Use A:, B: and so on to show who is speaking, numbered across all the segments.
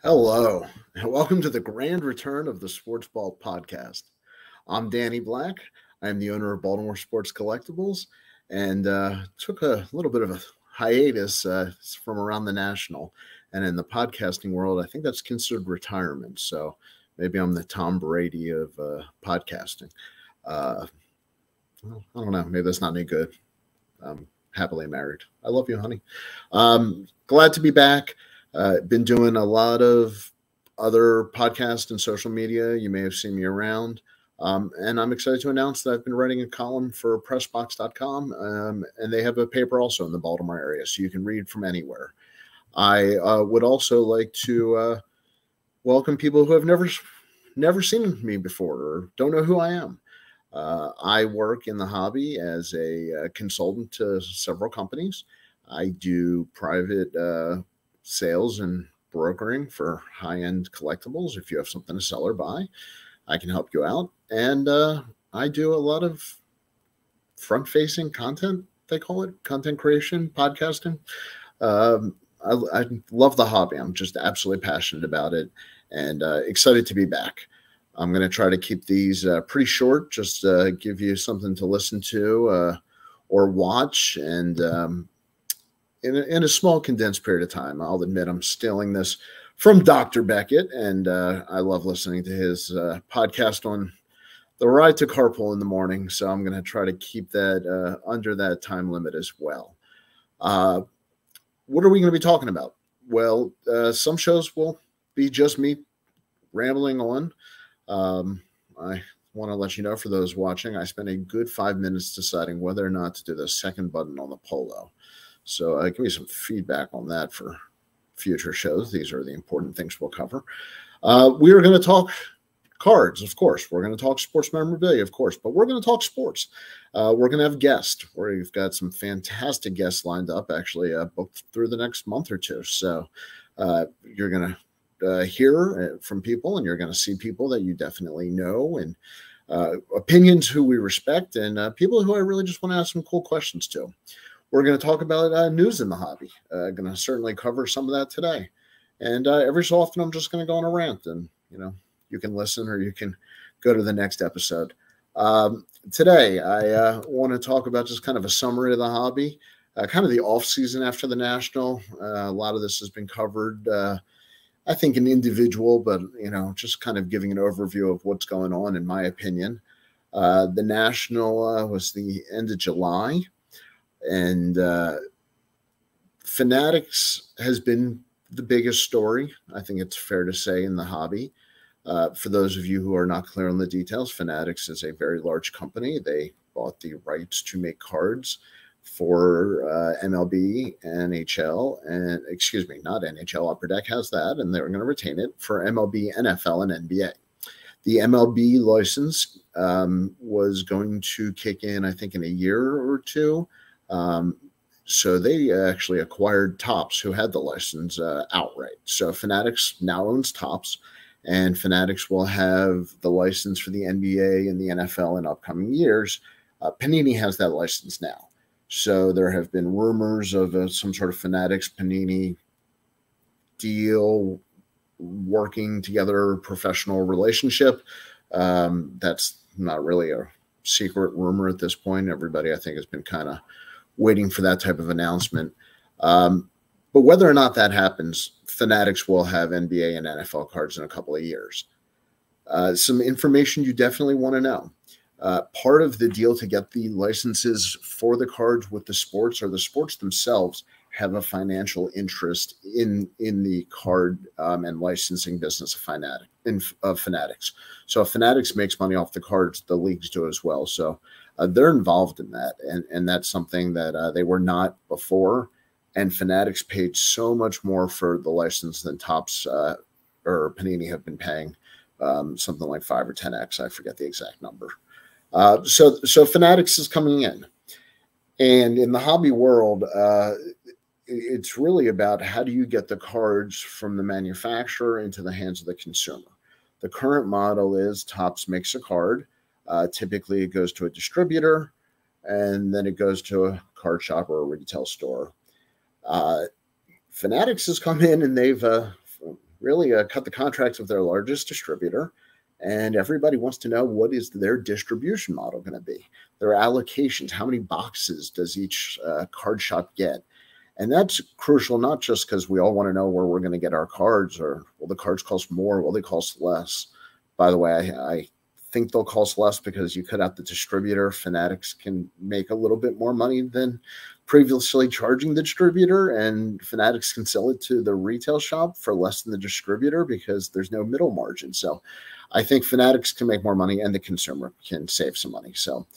A: Hello, and welcome to the grand return of the Sports Ball podcast. I'm Danny Black. I am the owner of Baltimore Sports Collectibles and took a little bit of a hiatus from around the national. And in the podcasting world, I think that's considered retirement. So maybe I'm the Tom Brady of podcasting. I don't know. Maybe that's not any good. I'm happily married. I love you, honey. Glad to be back. Been doing a lot of other podcasts and social media. You may have seen me around. And I'm excited to announce that I've been writing a column for pressbox.com, and they have a paper also in the Baltimore area, so you can read from anywhere. I would also like to welcome people who have never seen me before or don't know who I am. I work in the hobby as a consultant to several companies. I do private sales and brokering for high-end collectibles. If you have something to sell or buy, I can help you out. And I do a lot of front-facing content, they call it, content creation, podcasting. I love the hobby. I'm just absolutely passionate about it and excited to be back. I'm going to try to keep these pretty short, just give you something to listen to or watch, and in a small condensed period of time. I'll admit I'm stealing this from Dr. Beckett, and I love listening to his podcast on the ride to carpool in the morning, so I'm going to try to keep that under that time limit as well. What are we going to be talking about? Well, some shows will be just me rambling on. I want to let you know, for those watching, I spent a good 5 minutes deciding whether or not to do the second button on the polo. So give me some feedback on that for future shows. These are the important things we'll cover. We are going to talk cards, of course. We're going to talk sports memorabilia, of course, but we're going to talk sports. We're going to have guests. We've got some fantastic guests lined up, actually, booked through the next month or two. So you're going to hear from people, and you're going to see people that you definitely know, and opinions who we respect, and people who I really just want to ask some cool questions to. We're going to talk about news in the hobby. Going to certainly cover some of that today. And every so often, I'm just going to go on a rant, and, you can listen or you can go to the next episode. Today, I want to talk about just kind of a summary of the hobby, kind of the off season after the National. A lot of this has been covered, I think, in individual, but, just kind of giving an overview of what's going on, in my opinion. The National was the end of July. And Fanatics has been the biggest story, I think it's fair to say, in the hobby. For those of you who are not clear on the details, Fanatics is a very large company. They bought the rights to make cards for MLB, NHL, and not NHL. Upper Deck has that, and they're going to retain it for MLB, NFL, and NBA. The MLB license was going to kick in, I think, in a year or two. So they actually acquired Topps, who had the license, outright. So Fanatics now owns Topps, and Fanatics will have the license for the NBA and the NFL in upcoming years. Panini has that license now. So there have been rumors of some sort of Fanatics Panini deal, working together, professional relationship. That's not really a secret rumor at this point. Everybody, I think, has been kind of waiting for that type of announcement. But whether or not that happens, Fanatics will have NBA and NFL cards in a couple of years. Some information you definitely want to know. Part of the deal to get the licenses for the cards with the sports, or the sports themselves, have a financial interest in the card and licensing business of Fanatics. So if Fanatics makes money off the cards, the leagues do as well. So they're involved in that, and that's something that they were not before. And Fanatics paid so much more for the license than Topps or Panini have been paying, something like 5 or 10x. I forget the exact number. So Fanatics is coming in, and in the hobby world, it's really about how do you get the cards from the manufacturer into the hands of the consumer. The current model is Topps makes a card. Typically, it goes to a distributor, and then it goes to a card shop or a retail store. Fanatics has come in, and they've really cut the contracts with their largest distributor. And everybody wants to know, what is their distribution model going to be? Their allocations, how many boxes does each card shop get? And that's crucial, not just because we all want to know where we're going to get our cards, or will the cards cost more? Will they cost less? By the way, I think they'll cost less because you cut out the distributor. Fanatics can make a little bit more money than previously charging the distributor, and Fanatics can sell it to the retail shop for less than the distributor because there's no middle margin. So I think Fanatics can make more money and the consumer can save some money. So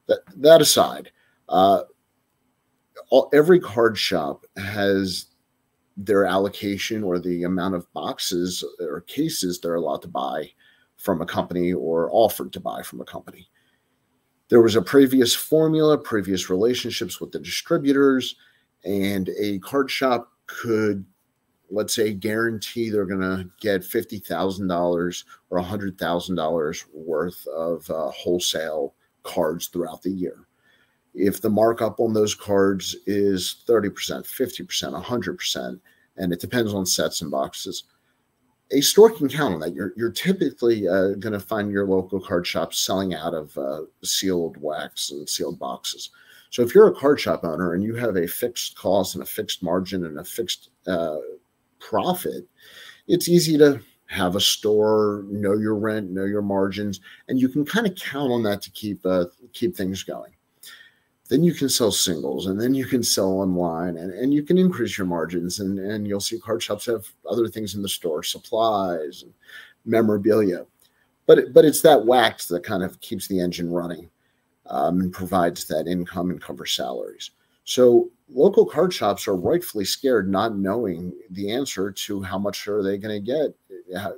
A: that aside, every card shop has their allocation or the amount of boxes or cases they're allowed to buy from a company or offered to buy from a company. There was a previous formula, previous relationships with the distributors, and a card shop could, let's say, guarantee they're going to get $50,000 or $100,000 worth of wholesale cards throughout the year. If the markup on those cards is 30%, 50%, 100%, and it depends on sets and boxes, a store can count on that. You're typically going to find your local card shop selling out of sealed wax and sealed boxes. So if you're a card shop owner and you have a fixed cost and a fixed margin and a fixed profit, it's easy to have a store, know your rent, know your margins, and you can kind of count on that to keep things going. Then you can sell singles, and then you can sell online, and you can increase your margins, and you'll see card shops have other things in the store, supplies and memorabilia. But it's that wax that kind of keeps the engine running and provides that income and covers salaries. So local card shops are rightfully scared, not knowing the answer to how much are they going to get,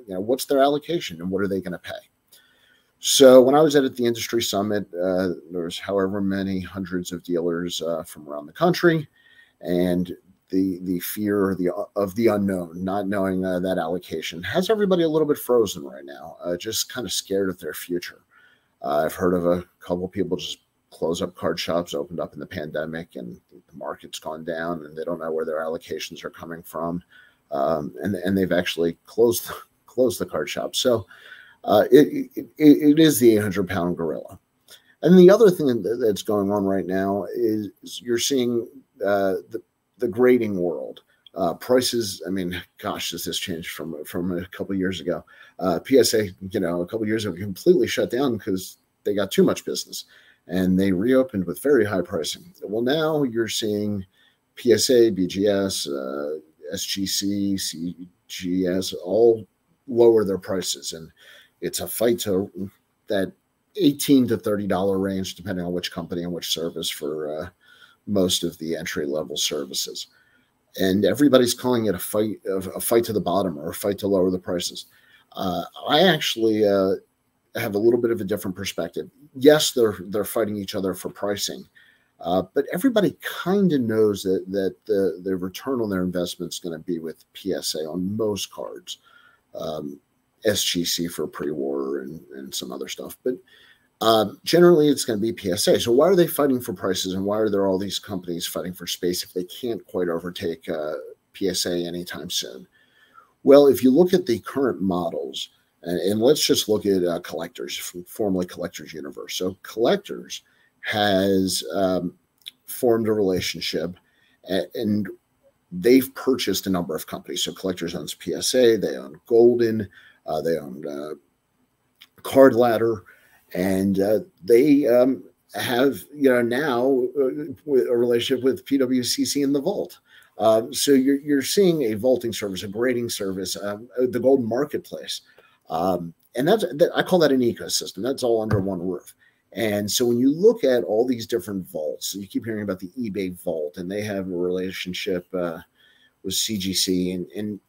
A: what's their allocation, and what are they going to pay. So when I was at the industry summit, there was however many hundreds of dealers from around the country, and the fear of the unknown, not knowing that allocation, has everybody a little bit frozen right now, just kind of scared of their future. I've heard of a couple of people just close up card shops, opened up in the pandemic, and the market's gone down, and they don't know where their allocations are coming from, and they've actually closed the card shop. So it is the 800-pound gorilla. And the other thing that's going on right now is you're seeing the grading world. Prices, I mean, gosh, has this changed from a couple of years ago? PSA, a couple of years ago, completely shut down because they got too much business, and they reopened with very high pricing. Well, now you're seeing PSA, BGS, SGC, CGS all lower their prices, and it's a fight to that $18 to $30 range, depending on which company and which service for most of the entry-level services. And everybody's calling it a fight to the bottom, or a fight to lower the prices. I actually have a little bit of a different perspective. Yes, they're fighting each other for pricing, but everybody kind of knows that the return on their investment is going to be with PSA on most cards. SGC for pre-war and some other stuff. But generally, it's going to be PSA. So why are they fighting for prices, and why are there all these companies fighting for space if they can't quite overtake PSA anytime soon? Well, if you look at the current models, and let's just look at Collectors, formerly Collectors Universe. So Collectors has formed a relationship, and they've purchased a number of companies. So Collectors owns PSA, they own Golden, they own Card Ladder, and they have now a relationship with PWCC and the Vault. So you're seeing a vaulting service, a grading service, the Golden Marketplace, and I call that an ecosystem. That's all under one roof. And so when you look at all these different vaults, you keep hearing about the eBay Vault, and they have a relationship with CGC, and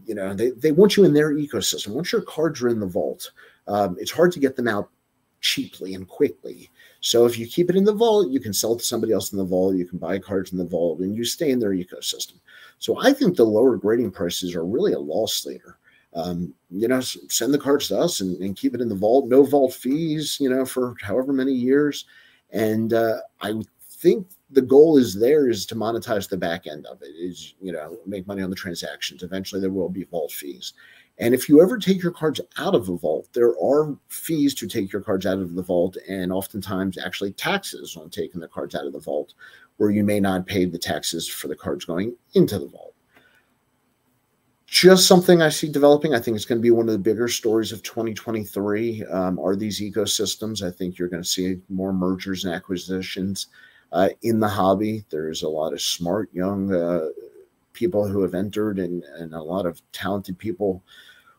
A: they want you in their ecosystem. Once your cards are in the vault, it's hard to get them out cheaply and quickly. So if you keep it in the vault, you can sell it to somebody else in the vault, you can buy cards in the vault, and you stay in their ecosystem. So I think the lower grading prices are really a loss leader. Send the cards to us and keep it in the vault, no vault fees, for however many years. And I think the goal is to monetize the back end of it, is, make money on the transactions. Eventually there will be vault fees. And if you ever take your cards out of a vault, there are fees to take your cards out of the vault, and oftentimes actually taxes on taking the cards out of the vault, where you may not pay the taxes for the cards going into the vault. Just something I see developing. I think it's going to be one of the bigger stories of 2023 are these ecosystems. I think you're going to see more mergers and acquisitions in the hobby. There's a lot of smart young people who have entered, and a lot of talented people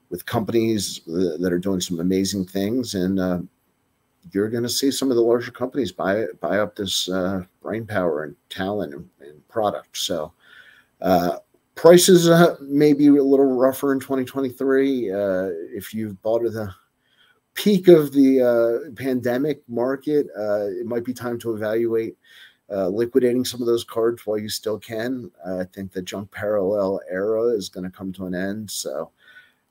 A: with companies that are doing some amazing things. And you're going to see some of the larger companies buy up this brain power and talent and product. So prices may be a little rougher in 2023. If you've bought at the peak of the pandemic market, it might be time to evaluate liquidating some of those cards while you still can. I think the junk parallel era is going to come to an end. So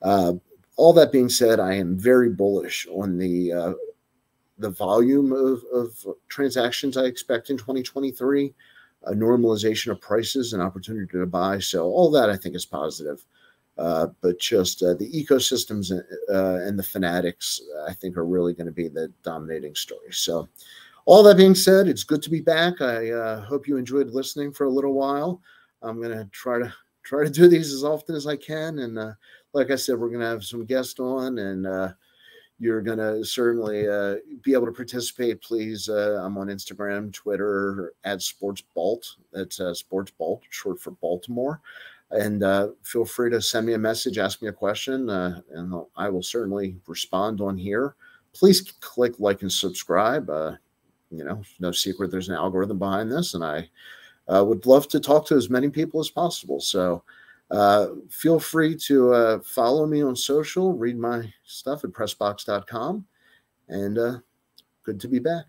A: all that being said, I am very bullish on the volume of transactions I expect in 2023, a normalization of prices, and opportunity to buy. So all that I think is positive. But just the ecosystems and the fanatics, I think, are really going to be the dominating story. So all that being said, it's good to be back. I hope you enjoyed listening for a little while. I'm going to try to do these as often as I can. And like I said, we're going to have some guests on, and you're going to certainly be able to participate. Please, I'm on Instagram, Twitter, @SportsBalt. That's SportsBalt, short for Baltimore. And feel free to send me a message, ask me a question, and I will certainly respond on here. Please click like and subscribe. No secret there's an algorithm behind this, and I would love to talk to as many people as possible. So feel free to follow me on social, read my stuff at pressbox.com, and good to be back.